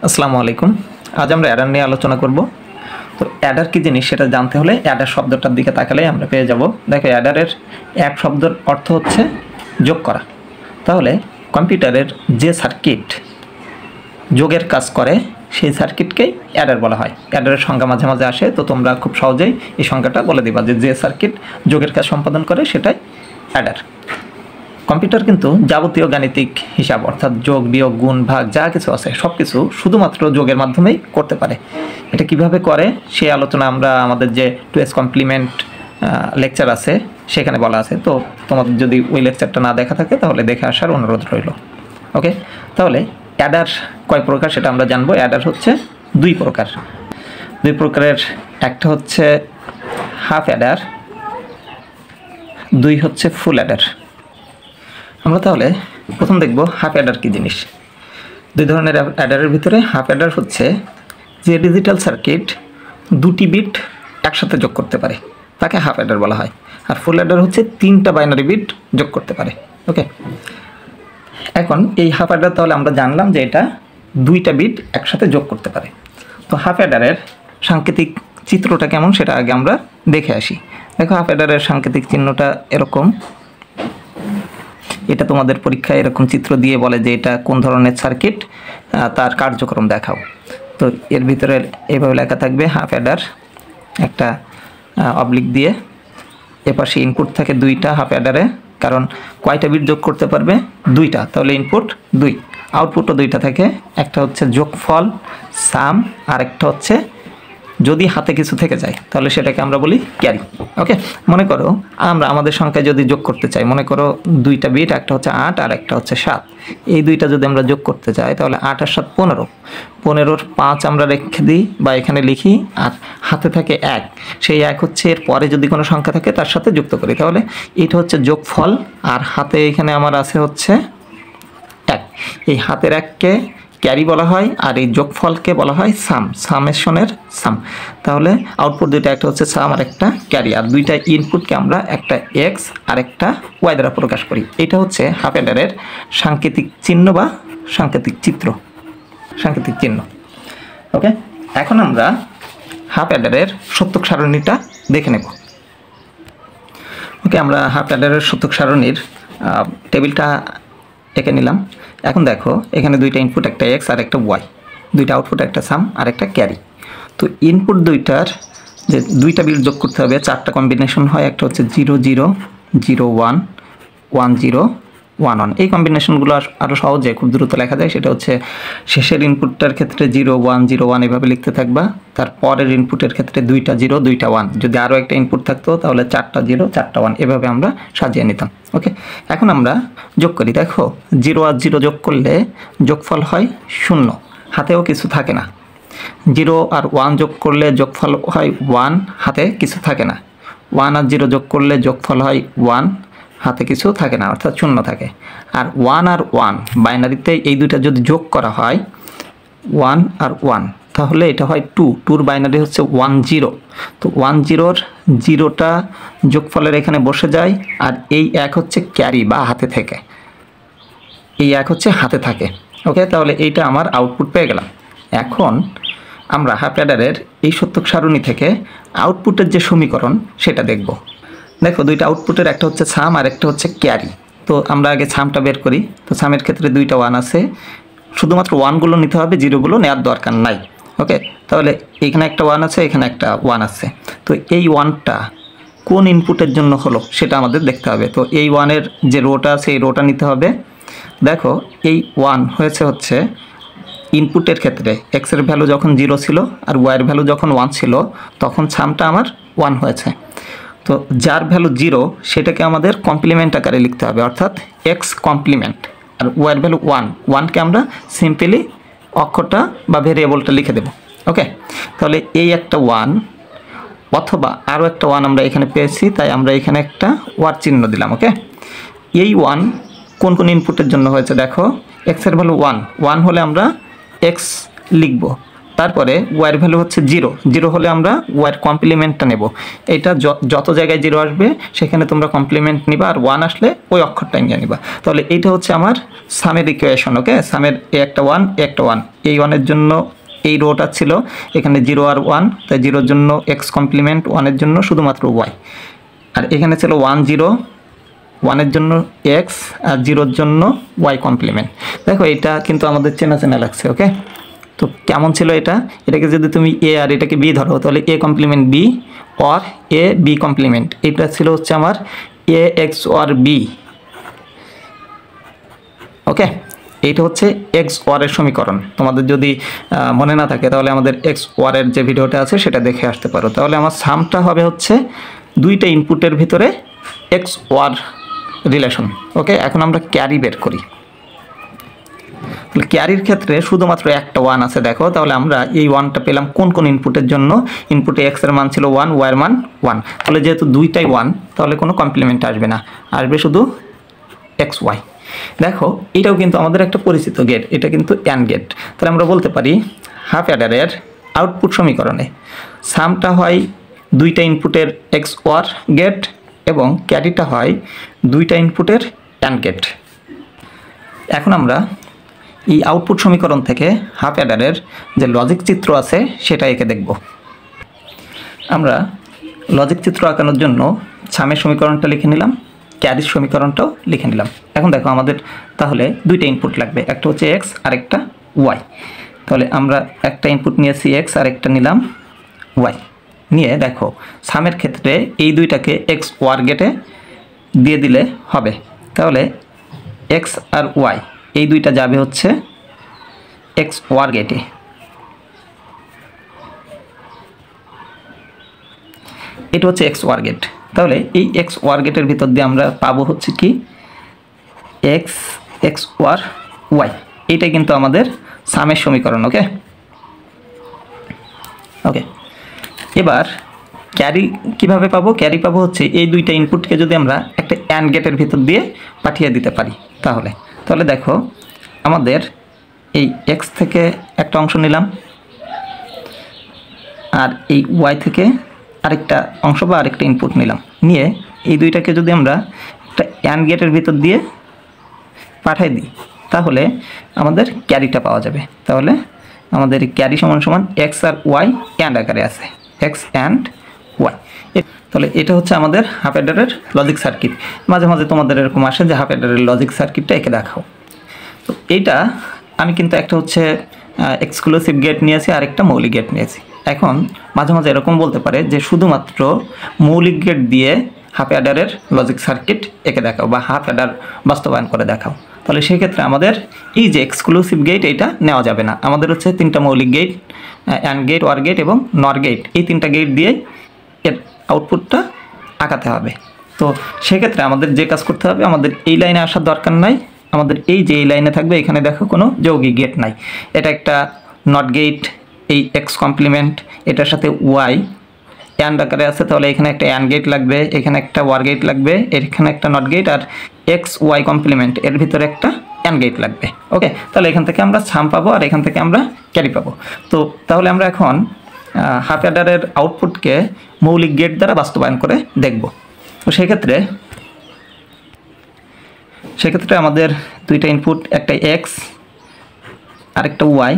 আসসালামু আলাইকুম। আজ আমরা অ্যাডার নিয়ে আলোচনা করব। তো অ্যাডার কী জিনিস সেটা জানতে হলে অ্যাডার শব্দটার দিকে তাকালেই আমরা পেয়ে যাব। দেখো, অ্যাডারের অ্যাড শব্দের অর্থ হচ্ছে যোগ করা। তাহলে কম্পিউটারের যে সার্কিট যোগের কাজ করে সেই সার্কিটকেই অ্যাডার বলা হয়। অ্যাডারের সংজ্ঞা মাঝে মাঝে আসে, তো তোমরা খুব সহজেই এই সংজ্ঞাটা বলে দিবা যে সার্কিট যোগের কাজ সম্পাদন করে সেটাই অ্যাডার। কম্পিউটার কিন্তু যাবতীয় গাণিতিক হিসাব অর্থাৎ যোগ বিয়োগ গুণ ভাগ যা কিছু আছে সব কিছু শুধুমাত্র যোগের মাধ্যমেই করতে পারে। এটা কিভাবে করে সেই আলোচনা আমরা আমাদের যে 2s কমপ্লিমেন্ট লেকচার আছে সেখানে বলা আছে। তো তোমাদের যদি ওই লেকচারটা না দেখা থাকে তাহলে দেখে আসার অনুরোধ রইল। ওকে, তাহলে অ্যাডার কয় প্রকার সেটা আমরা জানবো। অ্যাডার হচ্ছে দুই প্রকারের। একটা হচ্ছে হাফ অ্যাডার, দুই হচ্ছে ফুল অ্যাডার। আমরা তাহলে প্রথম দেখব হাফ অ্যাডার কী জিনিস। দুই ধরনের অ্যাডারের ভিতরে হাফ অ্যাডার হচ্ছে যে ডিজিটাল সার্কিট দুটি বিট একসাথে যোগ করতে পারে তাকে হাফ অ্যাডার বলা হয়। আর ফুল অ্যাডার হচ্ছে তিনটা বাইনারি বিট যোগ করতে পারে। ওকে, এখন এই হাফ অ্যাডার তাহলে আমরা জানলাম যে এটা দুইটা বিট একসাথে যোগ করতে পারে। তো হাফ অ্যাডারের সাংকেতিক চিত্রটা কেমন সেটা আগে আমরা দেখে আসি। দেখো, হাফ অ্যাডারের সাংকেতিক চিহ্নটা এরকম। এটা তোমাদের পরীক্ষায় এরকম চিত্র দিয়ে বলে যে এটা কোন ধরনের সার্কিট, তার কার্যক্রম দেখাও। তো এর ভিতরে এভাবে লেখা থাকবে হাফ অ্যাডার, একটা অবলিক দিয়ে। এপাশে ইনপুট থাকে দুইটা হাফ অ্যাডারে, কারণ কয়টা বিট যোগ করতে পারবে? দুইটা, তাহলে ইনপুট দুই। আউটপুটও দুইটা থাকে, একটা হচ্ছে যোগফল সাম, আর একটা হচ্ছে যদি হাতে কিছু থেকে যায় তাহলে সেটাকে আমরা বলি ক্যারি। ওকে, মনে করো আমরা আমাদের সংখ্যায় যদি যোগ করতে চাই, মনে করো দুইটা বিট, একটা হচ্ছে 8 আর একটা হচ্ছে 7। এই দুইটা যদি আমরা যোগ করতে চাই তাহলে 8 আর 7 15। 15-র 5 আমরা রেখে দিই বা এখানে লিখি, আর হাতে থাকে 1। সেই 1 হচ্ছে এর পরে যদি কোনো সংখ্যা থাকে তার সাথে যুক্ত করি, তাহলে এটা হচ্ছে যোগফল। আর হাতে এখানে আমার আছে হচ্ছে 1। এই হাতের 1কে ক্যারি বলা হয়, আর এই যোগফলকে বলা হয় সাম, সামেশনের সাম। তাহলে আউটপুট দুইটা, একটা হচ্ছে সাম আর একটা ক্যারি। আর দুইটা ইনপুটকে আমরা একটা এক্স আর একটা ওয়াই দ্বারা প্রকাশ করি। এটা হচ্ছে হাফ অ্যাডারের সাংকেতিক চিহ্ন বা সাংকেতিক চিত্র, সাংকেতিক চিহ্ন। ওকে, এখন আমরা হাফ অ্যাডারের সত্যক সারণীটা দেখে নেব। ওকে, আমরা হাফ অ্যাডারের সত্যক সারণীর টেবিলটা এঁকে নিলাম। এখন দেখো, এখানে দুইটা ইনপুট, একটা এক্স আর একটা ওয়াই, দুইটা আউটপুট, একটা সাম আর একটা ক্যারি। তো ইনপুট দুইটার যে দুইটা বিট যোগ করতে হবে, চারটা কম্বিনেশন হয়। একটা হচ্ছে 0 0 0 1 1 0 1 1। এই কম্বিনেশনগুলো আরও সহজে খুব দ্রুত লেখা যায়। সেটা হচ্ছে শেষের ইনপুটটার ক্ষেত্রে 0 1 0 1 এভাবে লিখতে থাকবা। তারপরের ইনপুটের ক্ষেত্রে 2টা 0 2টা 1। যদি আরও একটা ইনপুট থাকতো তাহলে 4টা 0 4টা 1, এভাবে আমরা সাজিয়ে নিতাম। ওকে, এখন আমরা যোগ করি। দেখো, 0 আর 0 যোগ করলে যোগফল হয় 0, হাতেও কিছু থাকে না। 0 আর 1 যোগ করলে যোগফল হয় 1, হাতে কিছু থাকে না। 1 আর 0 যোগ করলে যোগফল হয় 1, হাতে কিছু থাকে না, অর্থাৎ 0 থাকে। আর 1 আর 1 বাইনারিতে এই দুইটা যদি যোগ করা হয় 1 আর 1, তাহলে এটা হয় 2। 2-র বাইনারি হচ্ছে 1 0। তো 1 0-র 0টা যোগফলের এখানে বসে যায়, আর এই 1 হচ্ছে ক্যারি বা হাতে থেকে, এই 1 হচ্ছে হাতে থাকে। ওকে, তাহলে এইটা আমার আউটপুট পেয়ে গেলাম। এখন আমরা হাফ অ্যাডারের এই সত্যক সারণী থেকে আউটপুটের যে সমীকরণ সেটা দেখব। দেখো, দুইটা আউটপুটের, একটা হচ্ছে সাম আর একটা হচ্ছে ক্যারি। তো আমরা আগে সামটা বের করি। তো সামের ক্ষেত্রে দুইটা 1 আছে, শুধুমাত্র 1গুলো নিতে হবে, 0গুলো নেওয়ার দরকার নাই। ওকে, তাহলে এখানে একটা 1 আছে, এখানে একটা 1 আছে। তো এই 1টা কোন ইনপুটের জন্য হলো সেটা আমাদের দেখতে হবে। তো এই 1-এর যে রোটা আছে এই রোটা নিতে হবে। দেখো, এই 1 হয়েছে হচ্ছে ইনপুটের ক্ষেত্রে এক্সের ভ্যালু যখন 0 ছিল আর ওয়াইয়ের ভ্যালু যখন 1 ছিল তখন সামটা আমার 1 হয়েছে। তো যার ভ্যালু 0 সেটাকে আমাদের কমপ্লিমেন্ট আকারে লিখতে হবে, অর্থাৎ এক্স কমপ্লিমেন্ট। আর ওয়াইয়ের ভ্যালু 1, 1কে আমরা সিম্পলি অক্ষরটা বা ভেরিয়েবলটা লিখে দেব। ওকে, তাহলে এই একটা 1 অথবা আরও একটা 1 আমরা এখানে পেয়েছি, তাই আমরা এখানে একটা ওয়ার চিহ্ন দিলাম। ওকে, এই 1 কোন কোন ইনপুটের জন্য হয়েছে? দেখো, এক্সের ভ্যালু 1 হলে আমরা এক্স লিখব, তারপরে ওয়াইয়ের ভ্যালু হচ্ছে 0, 0 হলে আমরা ওয়াইয়ের কমপ্লিমেন্টটা নেব। এটা যত জায়গায় 0 আসবে সেখানে তোমরা কমপ্লিমেন্ট নিবা, আর 1 আসলে ওই অক্ষরটা নিয়ে নিবা। তাহলে এইটা হচ্ছে আমার সামের ইকুয়েশন। ওকে, সামের এ একটা 1, এ একটা 1, এই 1-এর জন্য এই রোটা ছিল এখানে 0 আর 1, তাই 0-এর জন্য এক্স কমপ্লিমেন্ট, 1-এর জন্য শুধুমাত্র ওয়াই। আর এখানে ছিল 1 0, 1-এর জন্য এক্স আর 0-এর জন্য ওয়াই কমপ্লিমেন্ট। দেখো এটা কিন্তু আমাদের চেনা চেনা লাগছে। ওকে, তো কেমন ছিল এটা? এটাকে যদি তুমি এ আর এটাকে বি ধরো তাহলে A complement B or A B complement, এটা ছিল হচ্ছে আমার A XOR B. Okay, এইটা হচ্ছে এক্স ওয়ারের সমীকরণ। তোমাদের যদি মনে না থাকে তাহলে আমাদের এক্স ওয়ারের যে ভিডিওটা আছে সেটা দেখে আসতে পারো। তাহলে আমার সামটা হবে হচ্ছে দুইটা ইনপুটের ভিতরে এক্স ওয়ার রিলেশন। ওকে, এখন আমরা ক্যারি বের করি। তাহলে ক্যারির ক্ষেত্রে শুধুমাত্র একটা 1 আছে। দেখো তাহলে আমরা এই 1টা পেলাম কোন কোন ইনপুটের জন্য? ইনপুটে এক্স এর মান ছিল 1, ওয়াই এর মান 1। তাহলে যেহেতু দুইটাই 1 তাহলে কোনো কমপ্লিমেন্ট আসবে না, আসবে শুধু এক্স ওয়াই। দেখো এটাও কিন্তু আমাদের একটা পরিচিত গেট, এটা কিন্তু অ্যান্ড গেট। তাহলে আমরা বলতে পারি হাফ অ্যাডারের আউটপুট সমীকরণে সামটা হয় দুইটা ইনপুটের এক্স ওয়ার গেট এবং ক্যারিটা হয় দুইটা ইনপুটের অ্যান্ড গেট। এখন আমরা এই আউটপুট সমীকরণ থেকে হাফ অ্যাডারের যে লজিক চিত্র আছে সেটা এঁকে দেখব। আমরা লজিক চিত্র আঁকানোর জন্য সামের সমীকরণটা লিখে নিলাম, ক্যারির সমীকরণটাও লিখে নিলাম। এখন দেখো আমাদের তাহলে দুইটা ইনপুট লাগবে, একটা হচ্ছে এক্স আর একটা ওয়াই। তাহলে আমরা একটা ইনপুট নিয়েছি এক্স আর একটা নিলাম ওয়াই। নিয়ে দেখো সামের ক্ষেত্রে এই দুইটাকে এক্স ওয়ার গেটে দিয়ে দিলে হবে। তাহলে এক্স আর ওয়াই এই দুইটা যাবে হচ্ছে এক্স ওয়ার গেটে। এটা হচ্ছে এক্স ওয়ার গেট। তাহলে এই এক্স ওয়ার গেটের ভিতর দিয়ে আমরা পাবো হচ্ছে কি এক্স এক্স ওয়ার ওয়াই। এইটাই কিন্তু আমাদের সামের সমীকরণ। ওকে ওকে, এবার ক্যারি কিভাবে পাবো? ক্যারি পাবো হচ্ছে এই দুইটা ইনপুটকে যদি আমরা একটা অ্যান্ড গেটের ভিতর দিয়ে পাঠিয়ে দিতে পারি তাহলে। তাহলে দেখো আমাদের এই এক্স থেকে একটা অংশ নিলাম আর এই ওয়াই থেকে আরেকটা অংশ বা আরেকটা ইনপুট নিলাম, নিয়ে এই দুইটাকে যদি আমরা একটা অ্যান্ড গেটের ভিতর দিয়ে পাঠিয়ে দিই তাহলে আমাদের ক্যারিটা পাওয়া যাবে। তাহলে আমাদের ক্যারি সমান সমান এক্স আর ওয়াই অ্যান্ড আকারে আছে, এক্স অ্যান্ড ওয়াই। তাহলে এটা হচ্ছে আমাদের হাফ অ্যাডারের লজিক সার্কিট। মাঝে মাঝে তোমাদের এরকম আসে যে হাফ অ্যাডারের লজিক সার্কিটটা এঁকে দেখাও। তো এইটা আমি কিন্তু একটা হচ্ছে এক্সক্লুসিভ গেট নিয়েছি আর একটা মৌলিক গেট নিয়েছি। এখন মাঝে মাঝে এরকম বলতে পারে যে শুধুমাত্র মৌলিক গেট দিয়ে হাফ অ্যাডারের লজিক সার্কিট এঁকে দেখাও বা হাফ অ্যাডার বাস্তবায়ন করে দেখাও। তাহলে সেক্ষেত্রে আমাদের এই যে এক্সক্লুসিভ গেট এটা নেওয়া যাবে না। আমাদের হচ্ছে তিনটা মৌলিক gate, and gate, or gate এবং নর গেট, এই তিনটা গেট দিয়ে এর আউটপুটটা আঁকাতে হবে। তো সেক্ষেত্রে আমাদের যে কাজ করতে হবে, আমাদের এই লাইনে আসার দরকার নাই, আমাদের এই যে এই লাইনে থাকবে এখানে দেখো কোনো যৌগিক গেট নাই। এটা একটা নট গেট, এই এক্স কমপ্লিমেন্ট, এটার সাথে ওয়াই অ্যান্ড আকারে আছে, তাহলে এখানে একটা অ্যান্ড গেট লাগবে, এখানে একটা ওয়ার গেট লাগবে, এখানে একটা নট গেট, আর এক্স ওয়াই কমপ্লিমেন্ট এর ভিতরে একটা অ্যান্ড গেট লাগবে। ওকে, তাহলে এখান থেকে আমরা সাম পাবো আর এখান থেকে আমরা ক্যারি পাবো। তো তাহলে আমরা এখন হাফ অ্যাডারের আউটপুটকে মৌলিক গেট দ্বারা বাস্তবায়ন করে দেখব। তো সেক্ষেত্রে আমাদের দুইটা ইনপুট, একটা এক্স আর একটা ওয়াই,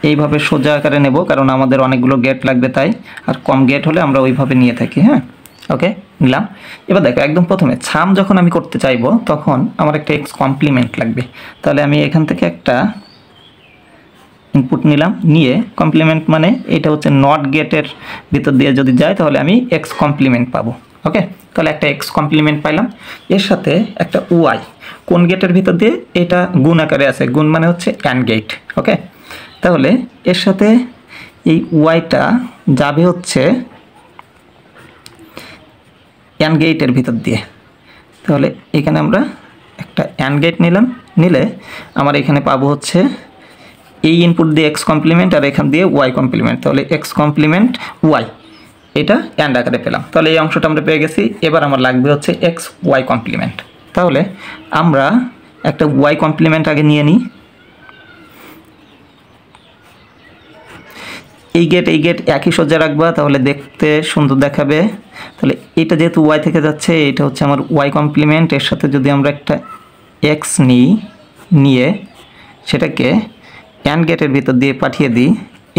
এইভাবে সোজা আকারে নেব কারণ আমাদের অনেকগুলো গেট লাগবে তাই, আর কম গেট হলে আমরা ওইভাবে নিয়ে থাকি। হ্যাঁ, ওকে নিলাম। এবার দেখো একদম প্রথমে সাম যখন আমি করতে চাইবো তখন আমার একটা এক্স কমপ্লিমেন্ট লাগবে। তাহলে আমি এখান থেকে একটা ইনপুট নিলাম, নিয়ে কমপ্লিমেন্ট মানে এটা হচ্ছে নট গেটের ভিতর দিয়ে যদি যায় তাহলে আমি এক্স কমপ্লিমেন্ট পাবো। ওকে, তাহলে একটা এক্স কমপ্লিমেন্ট পাইলাম, এর সাথে একটা ওয়াই কোন গেটের ভিতর দিয়ে, এটা গুণ আকারে আছে, গুণ মানে হচ্ছে অ্যান্ড গেট। ওকে, তাহলে এর সাথে এই ওয়াইটা যাবে হচ্ছে অ্যান্ড গেটের ভিতর দিয়ে। তাহলে এখানে আমরা একটা অ্যান্ড গেট নিলাম, নিলে আমার এখানে পাবো হচ্ছে এই ইনপুট দিয়ে এক্স কমপ্লিমেন্ট আর এখান দিয়ে ওয়াই কমপ্লিমেন্ট, তাহলে এক্স কমপ্লিমেন্ট ওয়াই, এটা অ্যান্ড আকারে পেলাম। তাহলে এই অংশটা আমরা পেয়ে গেছি। এবার আমার লাগবে হচ্ছে এক্স ওয়াই কমপ্লিমেন্ট। তাহলে আমরা একটা ওয়াই কমপ্লিমেন্ট আগে নিয়ে নিই। এই গেট একই সজ্জা রাখবা, তাহলে দেখতে সুন্দর দেখাবে। তাহলে এটা যেহেতু ওয়াই থেকে যাচ্ছে, এটা হচ্ছে আমার ওয়াই কমপ্লিমেন্ট। এর সাথে যদি আমরা একটা এক্স নিয়ে সেটাকে অ্যান্ড গেটের ভিতর দিয়ে পাঠিয়ে দিই,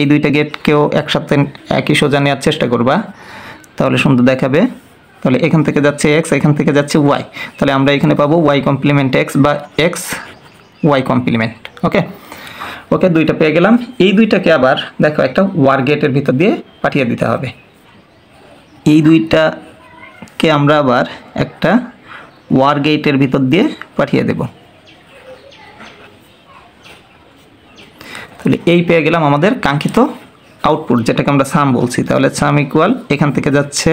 এই দুইটা গেটকেও একসাথে একই সোজা নেওয়ার চেষ্টা করবা, তাহলে সুন্দর দেখাবে। তাহলে এখান থেকে যাচ্ছে এক্স, এখান থেকে যাচ্ছে ওয়াই, তাহলে আমরা এখানে পাবো ওয়াই কমপ্লিমেন্ট এক্স বা এক্স ওয়াই কমপ্লিমেন্ট। ওকে, দুইটা পেয়ে গেলাম। এই দুইটাকে আবার দেখো একটা ওয়ার গেটের ভিতর দিয়ে পাঠিয়ে দিতে হবে। এই দুইটাকে আমরা আবার একটা ওয়ার গেটের ভিতর দিয়ে পাঠিয়ে দেব। তাহলে এই পেয়ে গেলাম আমাদের কাঙ্ক্ষিত আউটপুট, যেটাকে আমরা সাম বলছি। তাহলে সাম ইকুয়াল, এখান থেকে যাচ্ছে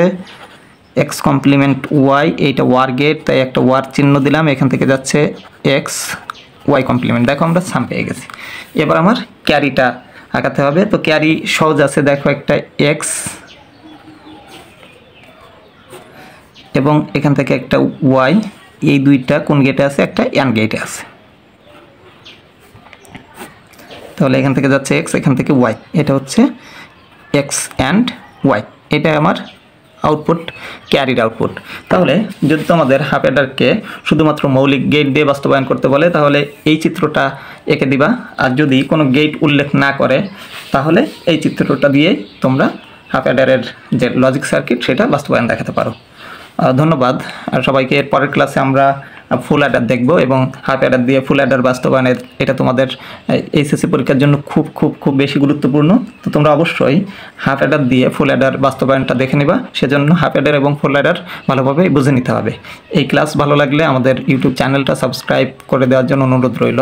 এক্স কমপ্লিমেন্ট ওয়াই, এইটা ওয়ার গেট, তাই একটা ওয়ার চিহ্ন দিলাম। এখান থেকে যাচ্ছে এক্স ওয়াই কমপ্লিমেন্ট। দেখো আমরা সাম পেয়ে গেছি। এবার আমার ক্যারিটা আঁকাতে হবে। তো ক্যারি সহজ আছে, দেখো একটা এক্স এবং এখান থেকে একটা ওয়াই, এই দুইটা কোন গেটে আছে? একটা অ্যান্ড গেটে আছে। তাহলে এখান থেকে যাচ্ছে এক্স, এখান থেকে ওয়াই, এটা হচ্ছে এক্স অ্যান্ড ওয়াই, এটা আমার আউটপুট, ক্যারির আউটপুট। তাহলে যদি তোমাদের হাফ অ্যাডারকে শুধুমাত্র মৌলিক গেট দিয়ে বাস্তবায়ন করতে বলে, তাহলে এই চিত্রটা এঁকে দিবা। আর যদি কোনো গেট উল্লেখ না করে, তাহলে এই চিত্রটা দিয়ে তোমরা হাফ অ্যাডারের যে লজিক সার্কিট সেটা বাস্তবায়ন দেখাতে পারো। ধন্যবাদ। আর সবাইকে এর পরের ক্লাসে আমরা ফুল অ্যাডার দেখব এবং হাফ অ্যাডার দিয়ে ফুল অ্যাডার বাস্তবায়নের, এটা তোমাদের এইচএসসি পরীক্ষার জন্য খুব বেশি গুরুত্বপূর্ণ। তো তোমরা অবশ্যই হাফ অ্যাডার দিয়ে ফুল অ্যাডার বাস্তবায়নটা দেখে নিবা। সেজন্য হাফ অ্যাডার এবং ফুল অ্যাডার ভালোভাবে বুঝে নিতে হবে। এই ক্লাস ভালো লাগলে আমাদের ইউটিউব চ্যানেলটা সাবস্ক্রাইব করে দেওয়ার জন্য অনুরোধ রইল।